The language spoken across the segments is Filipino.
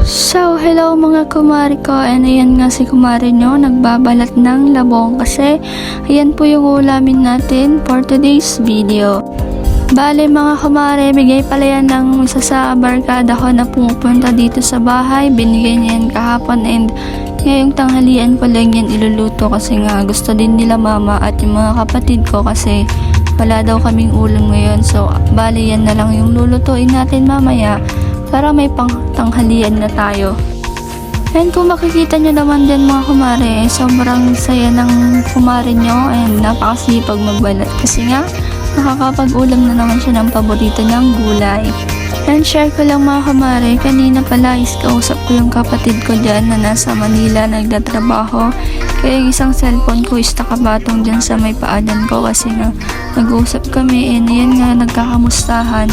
So, hello mga kumari ko, and ayan nga si kumari nyo, nagbabalat ng labong kasi ayan po yung ulamin natin for today's video. Bale mga kumari, bigay pala yan ng isa sa barkada ko na pumupunta dito sa bahay, binigay niya yan kahapon and ngayong tanghalian ko lang yan iluluto kasi nga gusto din nila mama at yung mga kapatid ko kasi wala daw kaming ulam ngayon. So, bale yan na lang yung lulutuin natin mamaya para may pang tanghalian na tayo. And kung makikita nyo naman din mga kumare, sobrang saya ng kumare nyo and napakasipag magbalat kasi nga nakakapag-ulam na naman siya ng paborito niyang gulay. And share ko lang mga kumare, kanina pala is kausap ko yung kapatid ko dyan na nasa Manila nagtatrabaho. Kaya yung isang cellphone ko is nakabatong dyan sa may paanan ko kasi nga nag-uusap kami and yan nga nagkakamustahan.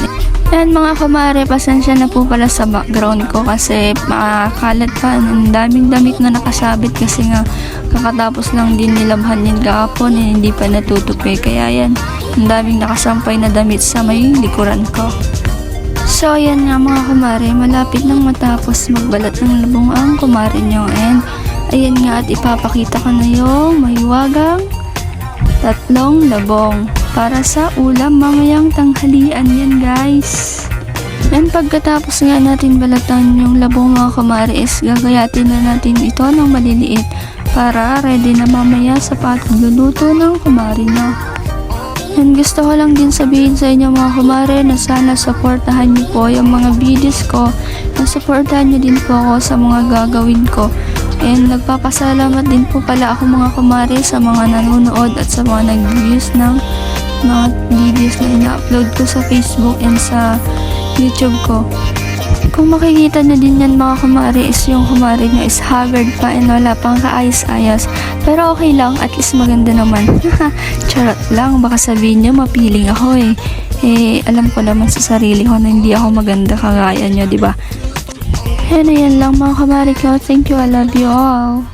And mga kumare, pasensya na po pala sa background ko kasi makakalat pa. Ang daming damit na nakasabit kasi nga kakatapos lang din nilabhan yan kahapon eh, hindi pa natutupi. Kaya yan, ang daming nakasampay na damit sa may likuran ko. So ayan nga mga kumare, malapit nang matapos magbalat ng labong ang kumare nyo. And ayan nga at ipapakita ko na yung mahiwagang 3 labong para sa ulam mamayang tanghalian yan guys. And pagkatapos nga natin balatan yung labong mga kumare is gagayatin na natin ito ng maliliit para ready na mamaya sa pagluluto ng kumare nyo. And gusto ko lang din sabihin sa inyo mga kumare na sana supportahan niyo po yung mga videos ko, na supportahan niyo din po ako sa mga gagawin ko. And nagpapasalamat din po pala ako mga kumare sa mga nanonood at sa mga nag-views ng mga videos na ina-upload ko sa Facebook and sa YouTube ko. Kung makikita nyo din yan mga kumare is yung kumare nyo is haggard pa and wala pang kaayos-ayos. Pero okay lang, at least maganda naman. Charot lang, baka sabihin nyo mapiling ako eh. Eh, alam ko naman sa sarili ko na hindi ako maganda kagaya nyo, diba? And ayan lang mga kumare ko. Thank you, I love you all.